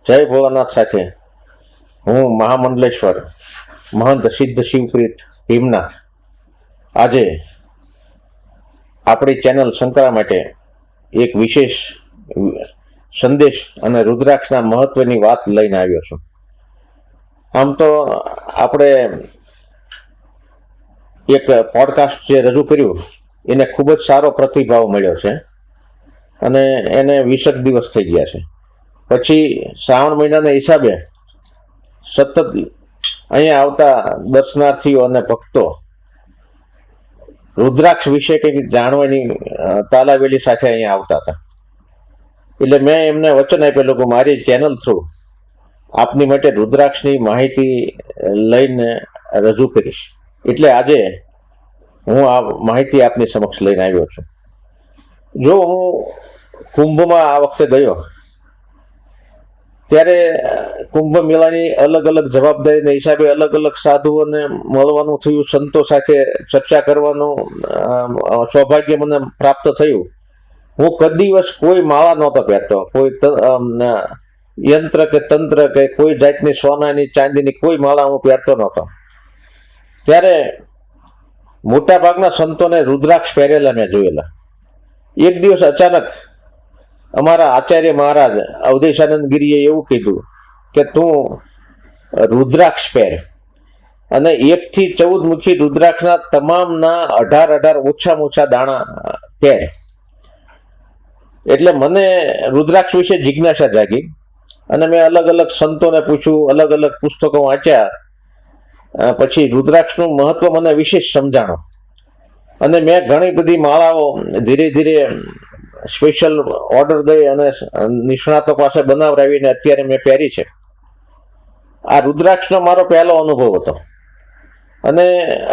જય ભોળાનાથ સાથે હું મહામંડલેશ્વર મહંત સિદ્ધ શિવપીઠ ભીમનાથ આજે આપણી ચેનલ શંકરા માટે એક વિશેષ સંદેશ અને રુદ્રાક્ષના મહત્વની વાત લઈને આવ્યો છું. આમ તો આપણે એક પોડકાસ્ટ જે રજૂ કર્યું એને ખૂબ જ સારો પ્રતિભાવ મળ્યો છે અને એને 20 દિવસ થઈ ગયા છે. પછી શ્રાવણ મહિનાના હિસાબે સતત અહીંયા આવતા દર્શનાર્થીઓ અને ભક્તો રુદ્રાક્ષ વિશે કંઈક જાણવાની તાલાવેલી સાથે અહીંયા આવતા હતા. એટલે મેં એમને વચન આપેલું કે મારી ચેનલ થ્રુ આપની માટે રુદ્રાક્ષની માહિતી લઈને રજૂ કરીશ. એટલે આજે હું આ માહિતી આપની સમક્ષ લઈને આવ્યો છું. જો હું કુંભમાં આ વખતે ગયો ત્યારે કુંભ મેળાની અલગ અલગ જવાબદારીના હિસાબે અલગ અલગ સાધુઓને મળવાનું થયું, સંતો સાથે ચર્ચા કરવાનું સૌભાગ્ય મને પ્રાપ્ત થયું. હું કદી દિવસ કોઈ માળા નહોતો પહેરતો, કોઈ યંત્ર કે તંત્ર કે કોઈ જાતની સોનાની ચાંદીની કોઈ માળા હું પહેરતો નહોતો. ત્યારે મોટા ભાગના સંતોને રુદ્રાક્ષ પહેરેલા મેં જોયેલા. એક દિવસ અચાનક અમારા આચાર્ય મહારાજ અવધેશાનંદ ગિરીએ એવું કીધું કે તું રુદ્રાક્ષ પહેર અને 1 થી 14 મુખી રુદ્રાક્ષના તમામના 18 ઓછામાં ઓછા દાણા પહેર. એટલે મને રુદ્રાક્ષ વિશે જિજ્ઞાસા જાગી અને મેં અલગ અલગ સંતોને પૂછ્યું, અલગ અલગ પુસ્તકો વાંચ્યા. પછી રુદ્રાક્ષનું મહત્વ મને વિશેષ સમજાણો અને મેં ઘણી બધી માળાઓ ધીરે ધીરે સ્પેશિયલ ઓર્ડર દઈ અને નિષ્ણાતો પાસે બનાવરાવીને અત્યારે મેં પહેરી છે. આ રુદ્રાક્ષનો મારો પહેલો અનુભવ હતો અને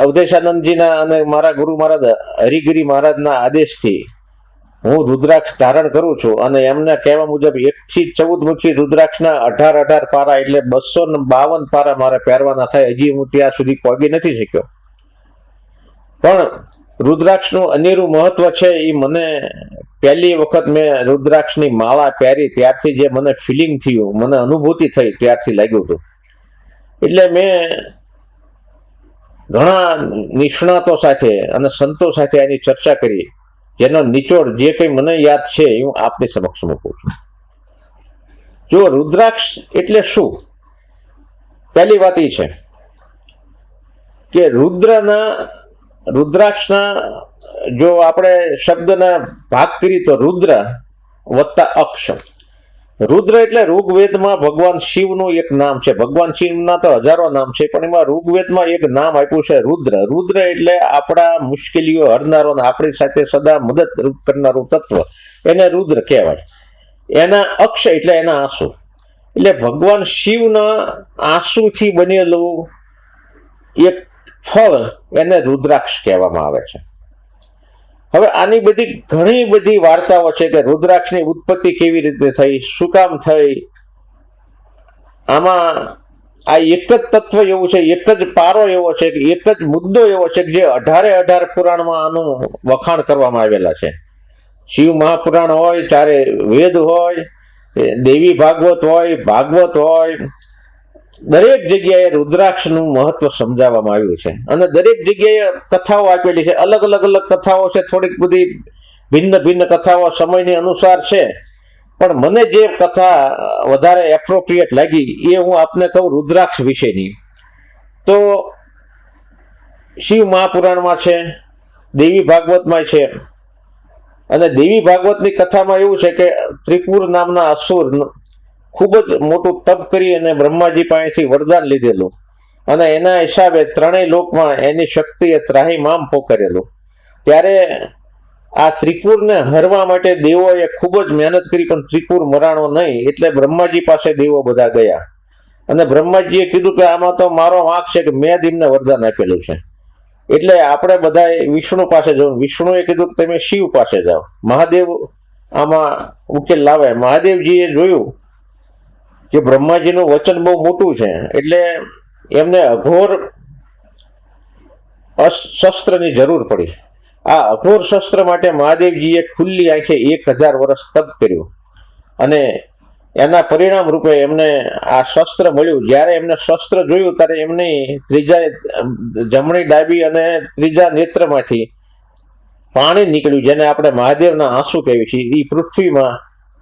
અવધેશાનંદજીના અને મારા ગુરુ મહારાજ હરિગિરી મહારાજના આદેશથી હું રુદ્રાક્ષ ધારણ કરું છું. અને એમના કહેવા મુજબ 1 થી 14 મુખી રુદ્રાક્ષના 18 પારા એટલે 252 પારા મારે પહેરવાના થાય. હજી હું ત્યાં સુધી પહોંચી નથી શક્યો, પણ રુદ્રાક્ષનું અનેરું મહત્વ છે એ મને પહેલી વખત મેં રુદ્રાક્ષની માળા પહેરી ત્યારથી જે મને ફિલિંગ થયું, મને અનુભૂતિ થઈ ત્યારથી લાગ્યું હતું. એટલે મેં ઘણા નિષ્ણાતો સાથે અને સંતો સાથે એની ચર્ચા કરી, જેનો નિચોડ જે કંઈ મને યાદ છે એ હું આપની સમક્ષ મૂકું છું. જો રુદ્રાક્ષ એટલે શું, પહેલી વાત એ છે કે રુદ્રાક્ષના જો આપણે શબ્દના ભાગ કરીએ તો રુદ્ર વત્તા અક્ષ. રુદ્ર એટલે ઋગ્વેદમાં ભગવાન શિવનું એક નામ છે. ભગવાન શિવના તો હજારો નામ છે, પણ એમાં ઋગ્વેદમાં એક નામ આપ્યું છે રુદ્ર. રુદ્ર એટલે આપણા મુશ્કેલીઓ હરનારો, આપણી સાથે સદા મદદ કરનારું તત્વ, એને રુદ્ર કહેવાય. એના અક્ષ એટલે એના આંસુ. એટલે ભગવાન શિવના આંસુથી બનેલું એક ફળ એને રુદ્રાક્ષ કહેવામાં આવે છે. હવે આની બધી ઘણી બધી વાર્તાઓ છે કે રુદ્રાક્ષની ઉત્પત્તિ કેવી રીતે થઈ, શું કામ થઈ. આમાં આ એક જ તત્વ એવું છે, એક જ પારો એવો છે, કે એક જ મુદ્દો એવો છે કે જે 18 પુરાણમાં આનું વખાણ કરવામાં આવેલા છે. શિવ મહાપુરાણ હોય, ચારે વેદ હોય, દેવી ભાગવત હોય, ભાગવત હોય, દરેક જગ્યાએ રુદ્રાક્ષનું મહત્વ સમજાવવામાં આવ્યું છે. અને દરેક જગ્યાએ કથાઓ આપેલી છે, અલગ અલગ કથાઓ છે, થોડીક બધી ભિન્ન કથાઓ સમયની અનુસાર છે. પણ મને જે કથા વધારે એપ્રોપ્રિએટ લાગી એ હું આપને કહું રુદ્રાક્ષ વિશેની. તો શિવ મહાપુરાણમાં છે, દેવી ભાગવતમાં છે. અને દેવી ભાગવતની કથામાં એવું છે કે ત્રિપુર નામના અસુર ખૂબ જ મોટું તપ કરી અને બ્રહ્માજી પાસેથી વરદાન લીધેલું અને એના હિસાબે 3 લોકમાં એની શક્તિએ ત્રાહિમામ પોકારેલું. ત્યારે આ ત્રિપુરને હરવા માટે દેવોએ ખૂબ જ મહેનત કરી, પણ ત્રિપુર મરાણો નહીં. એટલે બ્રહ્માજી પાસે દેવો બધા ગયા અને બ્રહ્માજીએ કીધું કે આમાં તો મારો વાંક છે કે મેં એમને વરદાન આપેલું છે, એટલે આપણે બધા વિષ્ણુ પાસે જવું. વિષ્ણુએ કીધું કે તમે શિવ પાસે જાઓ, મહાદેવ આમાં ઉકેલ લાવે. મહાદેવજીએ જોયું કે બ્રહ્માજીનું વચન બહુ મોટું છે, એટલે એમને અઘોર શસ્ત્રની જરૂર પડી. આ અઘોર શસ્ત્ર માટે મહાદેવજીએ ખુલ્લી આંખે 1000 વર્ષ તપ કર્યું અને એના પરિણામ રૂપે એમને આ શસ્ત્ર મળ્યું. જ્યારે એમને શસ્ત્ર જોયું ત્યારે એમની જમણી ડાબી અને ત્રીજા નેત્રમાંથી પાણી નીકળ્યું, જેને આપણે મહાદેવના આંસુ કહીએ છીએ. એ પૃથ્વીમાં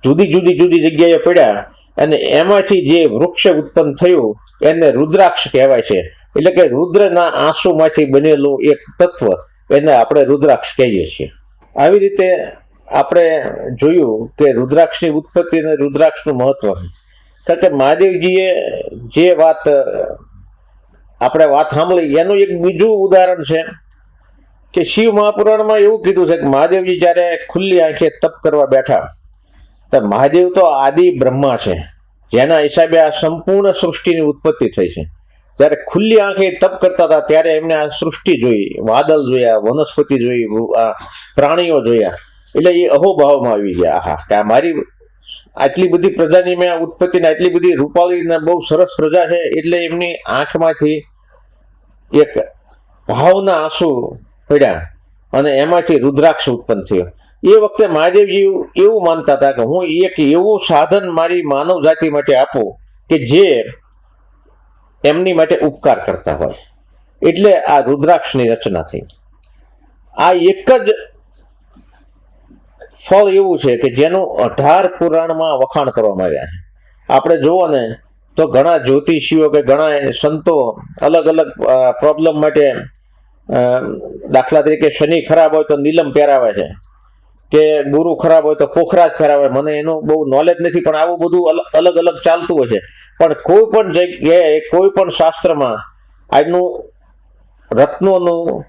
જુદી જુદી જગ્યાએ પડ્યા અને એમાંથી જે વૃક્ષ ઉત્પન્ન થયું એને રુદ્રાક્ષ કહેવાય છે. એટલે કે રુદ્રના આંસુમાંથી બનેલું એક તત્વ, એને આપણે રુદ્રાક્ષ કહીએ છીએ. આવી રીતે આપણે જોયું કે રુદ્રાક્ષની ઉત્પત્તિ અને રુદ્રાક્ષનું મહત્વ. કારણ કે મહાદેવજીએ જે વાત સાંભળી એનું એક બીજું ઉદાહરણ છે કે શિવ મહાપુરાણમાં એવું કીધું છે કે મહાદેવજી જ્યારે ખુલ્લી આંખે તપ કરવા બેઠા, તો મહાદેવ તો આદિ બ્રહ્મા છે, જેના હિસાબે આ સંપૂર્ણ સૃષ્ટિની ઉત્પત્તિ થઈ છે. જ્યારે ખુલ્લી આંખે તપ કરતા હતા ત્યારે એમને આ સૃષ્ટિ જોઈ, વાદળ જોયા, વનસ્પતિ જોઈ, પ્રાણીઓ જોયા. એટલે એ અહોભાવમાં આવી ગયા. આહા, કે મારી આટલી બધી પ્રજાની મેં ઉત્પત્તિને આટલી બધી રૂપાળી ને બહુ સરસ પ્રજા છે. એટલે એમની આંખમાંથી એક ભાવના આંસુ પડ્યા અને એમાંથી રુદ્રાક્ષ ઉત્પન્ન થયો. એ વખતે મહાદેવજી એવું માનતા હતા કે હું એક એવું સાધન મારી માનવ જાતિ માટે આપું કે જે એમની માટે ઉપકાર કરતા હોય. એટલે આ રુદ્રાક્ષની રચના થઈ. આ એક જ ફળ એવું છે કે જેનું 18 પુરાણમાં વખાણ કરવામાં આવ્યા છે. આપણે જુઓ ને તો ઘણા જ્યોતિષીઓ કે ઘણા સંતો અલગ અલગ પ્રોબ્લેમ માટે, દાખલા તરીકે શનિ ખરાબ હોય તો નીલમ પહેરાવે છે, કે ગુરુ ખરાબ હોય તો પોખરાજ પહેરાવે. મને એનું બહુ નોલેજ નથી, પણ આવું બધું અલગ અલગ ચાલતું હોય છે. પણ કોઈ પણ જગ્યાએ કોઈ પણ શાસ્ત્રમાં આજનું રત્નોનું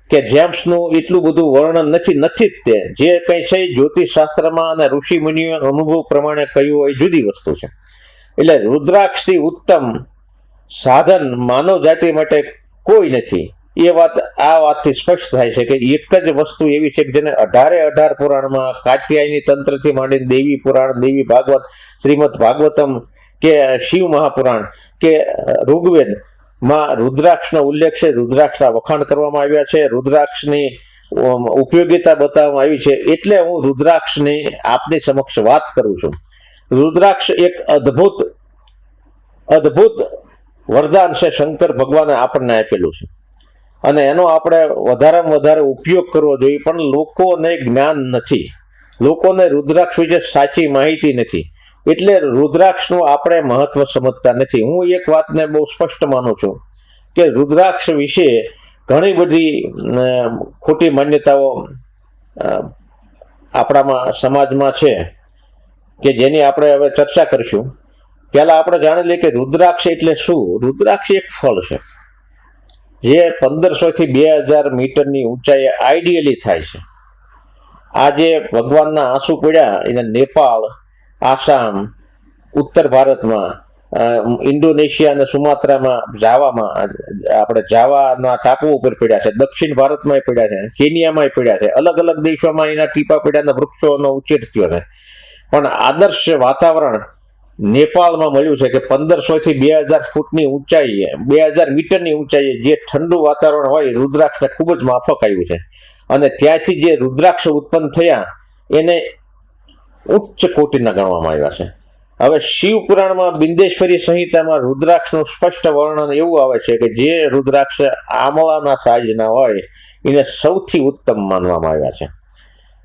કે જેમ્સનું એટલું બધું વર્ણન નથી જ. તે જે કંઈ છે જ્યોતિષ શાસ્ત્રમાં અને ઋષિ મુનિઓ અનુભવ પ્રમાણે કહ્યું હોય જુદી વસ્તુ છે. એટલે રુદ્રાક્ષથી ઉત્તમ સાધન માનવ જાતિ માટે કોઈ નથી. એ આ વાતથી સ્પષ્ટ થાય છે કે એક જ વસ્તુ એવી છે કે જેને 18 પુરાણમાં, કાત્યાયની તંત્રથી માંડીને દેવી પુરાણ, દેવી ભાગવત, શ્રીમદ ભાગવતમ કે શિવ મહાપુરાણ કે ઋગ્વેદ માં રુદ્રાક્ષનો ઉલ્લેખ છે. રુદ્રાક્ષના વખાણ કરવામાં આવ્યા છે, રુદ્રાક્ષની ઉપયોગિતા બતાવવામાં આવી છે. એટલે હું રુદ્રાક્ષની આપની સમક્ષ વાત કરું છું. રુદ્રાક્ષ એક અદ્ભુત વરદાન છે, શંકર ભગવાને આપણને આપેલું છે અને એનો આપણે વધારેમાં વધારે ઉપયોગ કરવો જોઈએ. પણ લોકોને જ્ઞાન નથી, લોકોને રુદ્રાક્ષ વિશે સાચી માહિતી નથી, એટલે રુદ્રાક્ષનું આપણે મહત્વ સમજતા નથી. હું એક વાતને બહુ સ્પષ્ટ માનું છું કે રુદ્રાક્ષ વિશે ઘણી બધી ખોટી માન્યતાઓ આપણામાં સમાજમાં છે કે જેની આપણે હવે ચર્ચા કરીશું. પહેલા આપણે જાણી લઈએ કે રુદ્રાક્ષ એટલે શું. રુદ્રાક્ષ એક ફળ છે જે 1500 થી 2000 મીટરની ઊંચાઈએ આઈડિયલી થાય છે. આ જે ભગવાનના આંસુ પડ્યા એને નેપાળ, આસામ, ઉત્તર ભારતમાં, ઇન્ડોનેશિયા અને સુમાત્રામાં, જાવામાં, આપણે જાવાના ટાપુ ઉપર પડ્યા છે, દક્ષિણ ભારતમાં પડ્યા છે, કેનિયામાં પડ્યા છે, અલગ અલગ દેશોમાં એના ટીપા પડ્યા અને વૃક્ષોનો ઉછેર થયો છે. પણ આદર્શ વાતાવરણ નેપાળમાં મળ્યું છે કે 1500 થી 2000 ફૂટની ઊંચાઈએ, 2000 મીટરની ઊંચાઈએ જે ઠંડુ વાતાવરણ હોય, રુદ્રાક્ષને ખૂબ જ માફક આવ્યું છે. અને ત્યાંથી જે રુદ્રાક્ષ ઉત્પન્ન થયા એને ઉચ્ચ કોટીના ગણવામાં આવ્યા છે. હવે શિવ પુરાણમાં બિંદેશ્વરી સંહિતામાં રુદ્રાક્ષનું સ્પષ્ટ વર્ણન એવું આવે છે કે જે રુદ્રાક્ષ આમળાના સાઈઝના હોય એને સૌથી ઉત્તમ માનવામાં આવ્યા છે.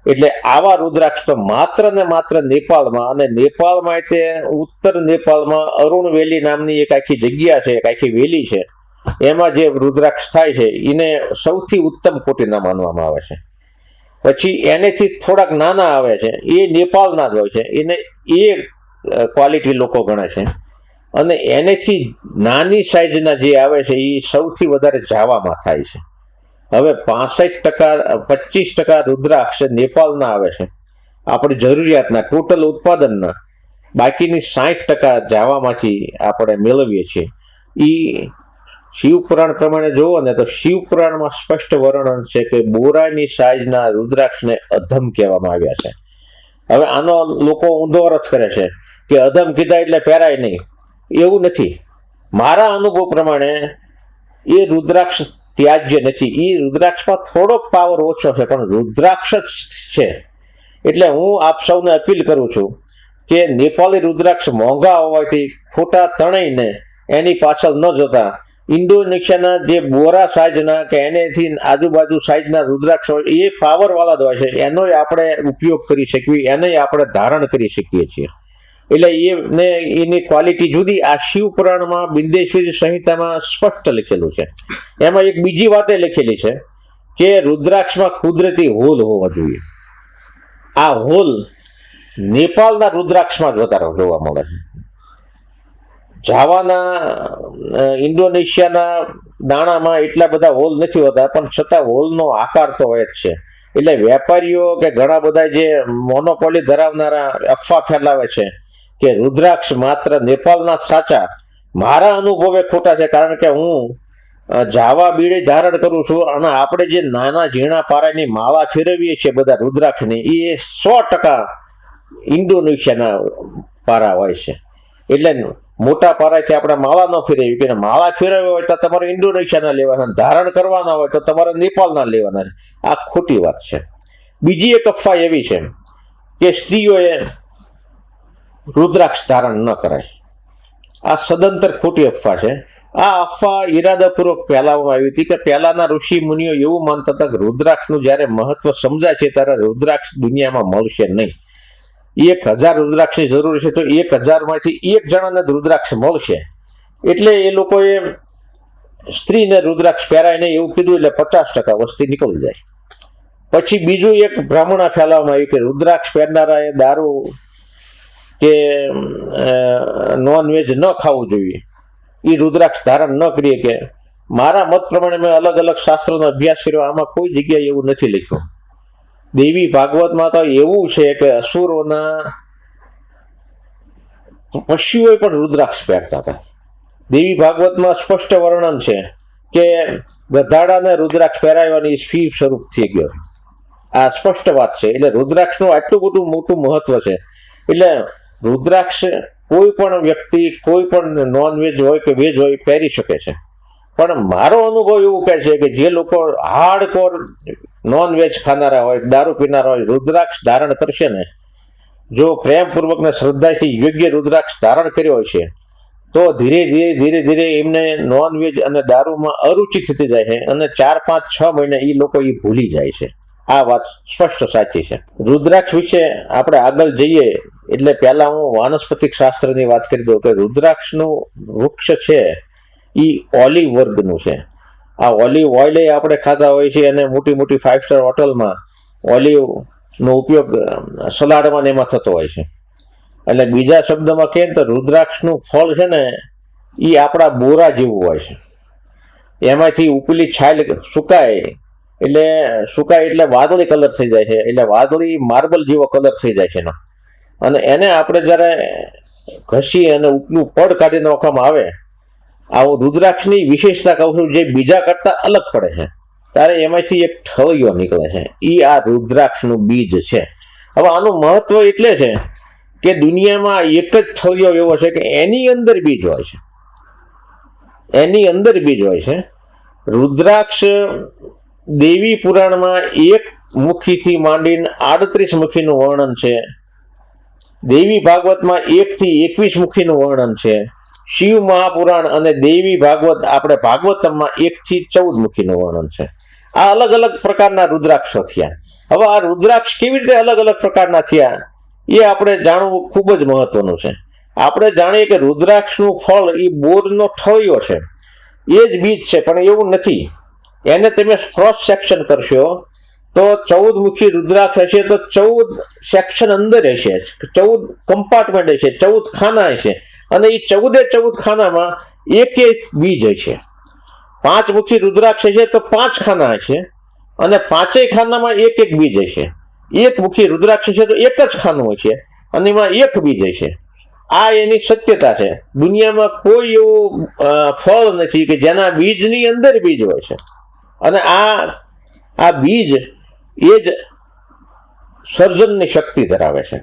એટલે આવા રુદ્રાક્ષ તો માત્ર ને માત્ર નેપાળમાં, અને નેપાળમાં તે ઉત્તર નેપાળમાં અરુણ વેલી નામની એક આખી જગ્યા છે, એક આખી વેલી છે, એમાં જે રુદ્રાક્ષ થાય છે એને સૌથી ઉત્તમ કોટીના માનવામાં આવે છે. પછી એનેથી થોડાક નાના આવે છે, એ નેપાળના જ હોય છે, એને એ ક્વોલિટી લોકો ગણે છે. અને એનેથી નાની સાઈઝના જે આવે છે એ સૌથી વધારે જાવામાં થાય છે. હવે 25% રુદ્રાક્ષ નેપાળના આવે છે આપણી જરૂરિયાતના ટોટલ ઉત્પાદનના. બાકીની 60% જાવામાંથી આપણે મેળવીએ છીએ. એ શિવ પુરાણ પ્રમાણે જુઓ ને તો શિવ પુરાણમાં સ્પષ્ટ વર્ણન છે કે બોરાની સાઈઝના રુદ્રાક્ષને અધમ કહેવામાં આવ્યા છે. હવે આનો લોકો ઊંધો અર્થ કરે છે કે અધમ કીધા એટલે પહેરાય નહીં. એવું નથી. મારા અનુભવ પ્રમાણે એ રુદ્રાક્ષ ત્યાજ્ય નથી. એ રુદ્રાક્ષમાં થોડોક પાવર ઓછો છે, પણ રુદ્રાક્ષ જ છે. એટલે હું આપ સૌને અપીલ કરું છું કે નેપાળી રુદ્રાક્ષ મોંઘા હોવાથી ખોટા તણાઈને એની પાછળ ન જતા ઇન્ડોનેશિયાના જે બોરા સાઇઝના કે એનેથી આજુબાજુ સાઇઝના રુદ્રાક્ષ હોય એ પાવરવાળા જ હોય છે, એનો આપણે ઉપયોગ કરી શકીએ, એને આપણે ધારણ કરી શકીએ છીએ. એટલે એને એની ક્વોલિટી જુદી. આ શિવ પુરાણમાં બિંદેશ્વરી સંહિતામાં સ્પષ્ટ લખેલું છે. એમાં એક બીજી વાતે લખેલી છે કે રુદ્રાક્ષમાં કુદરતી હોલ હોવા જોઈએ. આ હોલ નેપાળના રુદ્રાક્ષમાં જ વધારે જોવા મળે છે. જાવાના ઇન્ડોનેશિયાના દાણામાં એટલા બધા હોલ નથી હોતા, પણ છતાં હોલનો આકાર તો હોય જ છે. એટલે વેપારીઓ કે ઘણા બધા જે મોનોપોલી ધરાવનારા અફવા ફેલાવે છે કે રુદ્રાક્ષ માત્ર નેપાળના સાચા, મારા અનુભવે ખોટા છે. કારણ કે હું જાવા બીડી ધારણ કરું છું અને આપણે જે નાના ઝીણા પારાની માળા ફેરવીએ છીએ બધા રુદ્રાક્ષની, એ 100% ઇન્ડોનેશિયાના પારા હોય છે. એટલે મોટા પારાથી આપણે માળા ન ફેરવી કે માળા ફેરવી હોય તો તમારે ઇન્ડોનેશિયાના લેવાના, ધારણ કરવાના હોય તો તમારે નેપાળના લેવાના. આ ખોટી વાત છે. બીજી એક અફવા એવી છે કે સ્ત્રીઓએ રુદ્રાક્ષ ધારણ ન કરાય. આ સદંતર ખોટી અફવા છે. આ અફવા ઈરાદાપૂર્વક ફેલાવવામાં આવી હતી કે પહેલાના ઋષિ મુનિઓ એવું માનતા હતા કે રુદ્રાક્ષનું જ્યારે મહત્વ સમજાય છે ત્યારે રુદ્રાક્ષ દુનિયામાં મળશે નહીં. 1000 રુદ્રાક્ષની જરૂર છે તો 1000માંથી એક જણાને રુદ્રાક્ષ મળશે. એટલે એ લોકોએ સ્ત્રીને રુદ્રાક્ષ પહેરાય નહીં એવું કીધું, એટલે 50% વસ્તી નીકળી જાય. પછી બીજું એક ભ્રમણા ફેલાવવામાં આવ્યું કે રુદ્રાક્ષ પહેરનારાએ દારૂ કે નોનવેજ ન ખાવું જોઈએ, એ રુદ્રાક્ષ ધારણ ન કરીએ. કે મારા મત પ્રમાણે મેં અલગ અલગ શાસ્ત્રોનો અભ્યાસ કર્યો, આમાં કોઈ જગ્યાએ એવું નથી લખ્યું. દેવી ભાગવતમાં તો એવું છે કે અસુરોના પશુઓ પણ રુદ્રાક્ષ પહેરતા હતા. દેવી ભાગવતમાં સ્પષ્ટ વર્ણન છે કે ગધાડાને રુદ્રાક્ષ પહેરાવવાની શિવ સ્વરૂપ થઈ ગયો. આ સ્પષ્ટ વાત છે. એટલે રુદ્રાક્ષનું આટલું બધું મોટું મહત્વ છે. એટલે રુદ્રાક્ષ કોઈ પણ વ્યક્તિ કોઈ પણ નોનવેજ હોય કે વેજ હોય પહેરી શકે છે. પણ મારો અનુભવ એવું કહે છે કે જે લોકો હાર્ડકોર નોનવેજ ખાનારા હોય, દારૂ પીનારા હોય, રુદ્રાક્ષ ધારણ કરશે ને, જો પ્રેમપૂર્વક ને શ્રદ્ધાથી યોગ્ય રુદ્રાક્ષ ધારણ કર્યો હોય છે તો ધીરે ધીરે એમને નોનવેજ અને દારૂમાં અરુચિ થતી જાય છે અને 4, 5, 6 મહિના એ લોકો એ ભૂલી જાય છે. આ વાત સ્પષ્ટ સાચી છે. રુદ્રાક્ષ વિશે આપણે આગળ જઈએ એટલે પહેલા હું વાનસ્પતિક શાસ્ત્રની વાત કરી દઉં કે રુદ્રાક્ષનું વૃક્ષ છે એ ઓલિવ વર્ગનું છે. આ ઓલિવ ઓઇલ આપણે ખાતા હોય છે અને મોટી મોટી 5 સ્ટાર હોટલમાં ઓલિવનો ઉપયોગ સલાડમાં એમાં થતો હોય છે. એટલે બીજા શબ્દમાં કહે તો રુદ્રાક્ષનું ફળ છે ને એ આપણા બોરા જેવું હોય છે. એમાંથી ઉપલી છાલ સુકાય એટલે વાદળી કલર થઈ જાય છે. એટલે વાદળી માર્બલ જેવો કલર થઈ જાય છે એનો. અને એને આપણે જ્યારે ઘસી અને ઉપલું પડ કાઢી નાખવામાં આવે, આવું રુદ્રાક્ષની વિશેષતા કહું છું જે બીજા કરતા અલગ પડે છે, ત્યારે એમાંથી એક ઠળિયો નીકળે છે. એ આ રુદ્રાક્ષનું બીજ છે. હવે આનું મહત્વ એટલે છે કે દુનિયામાં એક જ ઠળિયો એવો છે કે એની અંદર બીજ હોય છે. એની અંદર બીજ હોય છે. રુદ્રાક્ષ દેવી પુરાણમાં 1 મુખીથી માંડીને 38 મુખીનું વર્ણન છે. દેવી ભાગવતમાં 1 થી 21 મુખીનું વર્ણન છે. શિવ મહાપુરાણ અને દેવી ભાગવત આપણે ભાગવતમમાં 1 થી 14 મુખીનું વર્ણન છે. આ અલગ અલગ પ્રકારના રુદ્રાક્ષો થયા. હવે આ રુદ્રાક્ષ કેવી રીતે અલગ અલગ પ્રકારના થયા એ આપણે જાણવું ખૂબ જ મહત્વનું છે. આપણે જાણીએ કે રુદ્રાક્ષનું ફળ એ બોરનો ઠળિયો છે, એ જ બીજ છે, પણ એવું નથી. એને તમે ક્રોસ સેક્શન કરશો તો 14 મુખી રુદ્રાક્ષ હશે તો 14 સેક્શન અંદર હશે, 14 કમ્પાર્ટમેન્ટ હશે, 14 ખાના હશે. અને એ 14 ખાનામાં એક બીજ હશે. 5 મુખી રુદ્રાક્ષ હશે તો 5 ખાના હશે અને 5 ખાનામાં એક બીજ હશે. 1 મુખી રુદ્રાક્ષ હશે તો એક જ ખાનું હશે અને એમાં એક બીજ હશે. આ એની સત્યતા છે. દુનિયામાં કોઈ એવું ફળ નથી કે જેના બીજની અંદર બીજ હોય છે. અને આ બીજ એ જ સર્જનની શક્તિ ધરાવે છે.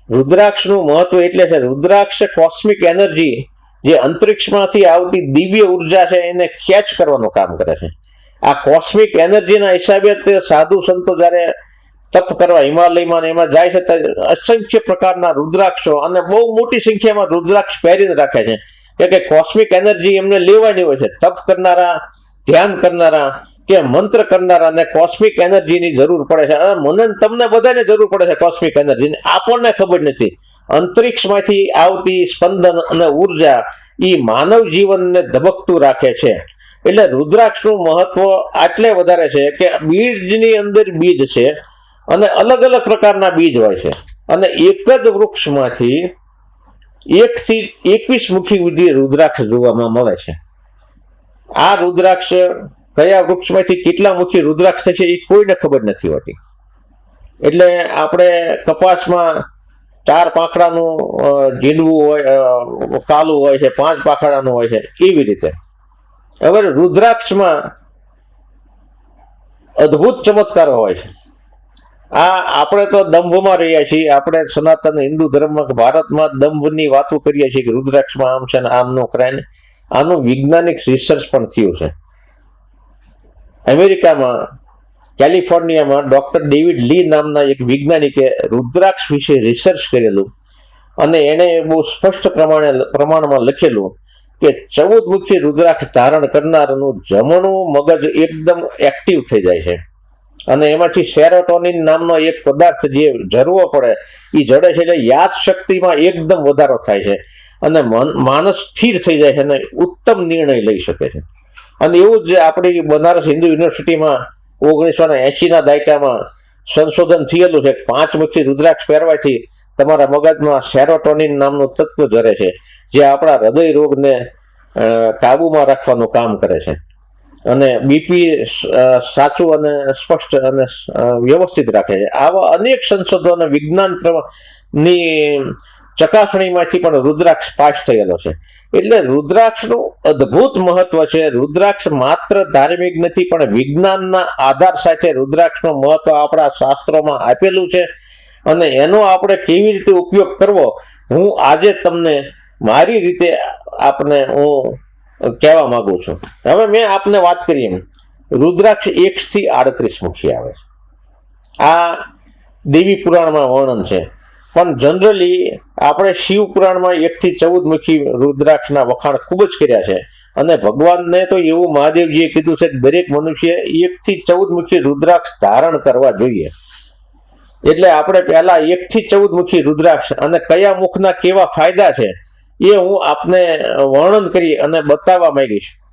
રુદ્રાક્ષનું મહત્વ એટલે છે રુદ્રાક્ષ કોસ્મિક એનર્જી જે અંતરિક્ષમાંથી આવતી દિવ્ય ઉર્જા છે એને કેચ કરવાનું કામ કરે છે. આ કોસ્મિક એનર્જીના હિસાબે તે સાધુ સંતો જ્યારે તપ કરવા હિમાલયમાં ને એમાં જાય છે ત્યારે અસંખ્ય પ્રકારના રુદ્રાક્ષો અને બહુ મોટી સંખ્યામાં રુદ્રાક્ષ પહેરીને રાખે છે કે કોસ્મિક એનર્જી એમને લેવાની હોય છે. તપ કરનારા, ધ્યાન કરનારા કે મંત્ર કરનારાને કોસ્મિક એનર્જીની જરૂર પડે છે. અને મને તમને બધાને જરૂર પડે છે કોસ્મિક એનર્જીની. આપણને ખબર નથી. અંતરિક્ષમાંથી આવતી સ્પંદન અને ઉર્જા એ માનવ જીવનને ધબકતું રાખે છે. એટલે રુદ્રાક્ષનું મહત્વ આટલે વધારે છે કે બીજની અંદર બીજ છે અને અલગ અલગ પ્રકારના બીજ હોય છે અને એક જ વૃક્ષમાંથી 1 થી 21 મુખી સુધી રુદ્રાક્ષ જોવામાં મળે છે. આ રુદ્રાક્ષ કયા વૃક્ષમાંથી કેટલા મુખી રુદ્રાક્ષ થશે એ કોઈને ખબર નથી હોતી. એટલે આપણે કપાસમાં 4 પાંખડાનું ઝીંડવું હોય, કાલું હોય છે, 5 પાંખડાનું હોય છે, એવી રીતે હવે રુદ્રાક્ષમાં અદ્ભુત ચમત્કારો હોય છે. આ આપણે તો દંભમાં રહ્યા છીએ. આપણે સનાતન હિન્દુ ધર્મમાં ભારતમાં દંભની વાતો કરીએ છીએ કે રુદ્રાક્ષમાં આમ છે ને આમ નો કરાય ને. આનું વૈજ્ઞાનિક રિસર્ચ પણ થયું છે. અમેરિકામાં કેલિફોર્નિયામાં ડોક્ટર ડેવિડ લી નામના એક વૈજ્ઞાનિકે રુદ્રાક્ષ વિશે રિસર્ચ કરેલું અને એને બહુ સ્પષ્ટ પ્રમાણમાં લખેલું કે 14 મુખી રુદ્રાક્ષ ધારણ કરનારનું જમણું મગજ એકદમ એક્ટિવ થઈ જાય છે અને એમાંથી સેરોટોનિન નામનો એક પદાર્થ જે જરવો પડે એ જડે છે. એટલે યાદ શક્તિમાં એકદમ વધારો થાય છે અને માણસ સ્થિર થઈ જાય છે અને ઉત્તમ નિર્ણય લઈ શકે છે. અને એવું જ આપણી બનારસ હિન્દુ યુનિવર્સિટીમાં 1980ના દાયકામાં સંશોધન થયેલું છે. 5 મુખી રુદ્રાક્ષ પહેરવાથી તમારા મગજમાં સેરોટોનિન નામનું તત્વ જરે છે જે આપણા હૃદય રોગને કાબુમાં રાખવાનું કામ કરે છે અને બીપી સાચું અને સ્પષ્ટ અને વ્યવસ્થિત રાખે છે. આવા અનેક સંશોધનો વિજ્ઞાનની ચકાસણીમાંથી પણ રુદ્રાક્ષ પાસ થયેલો છે. એટલે રુદ્રાક્ષનું અદ્ભુત મહત્વ છે. રુદ્રાક્ષ માત્ર ધાર્મિક નથી પણ વિજ્ઞાનના આધાર સાથે રુદ્રાક્ષનું મહત્વ આપણા શાસ્ત્રોમાં આપેલું છે અને એનો આપણે કેવી રીતે ઉપયોગ કરવો હું આજે તમને મારી રીતે આપને હું કહેવા માંગુ છું. હવે મેં આપને વાત કરી એમ રુદ્રાક્ષ 1 થી 38 મુખી આવે છે. આ દેવી પુરાણમાં વર્ણન છે પણ જનરલી આપણે શિવ પુરાણમાં 1 થી 14 મુખી રુદ્રાક્ષના વખાણ ખૂબ જ કર્યા છે અને ભગવાનને તો એવું મહાદેવજીએ કીધું છે કે દરેક મનુષ્ય 1 થી 14 મુખી રુદ્રાક્ષ ધારણ કરવા જોઈએ. એટલે આપણે પહેલા 1 થી 14 મુખી રુદ્રાક્ષ અને કયા મુખના કેવા ફાયદા છે એ હું આપને વર્ણન કરી અને બતાવવા માંગીશ.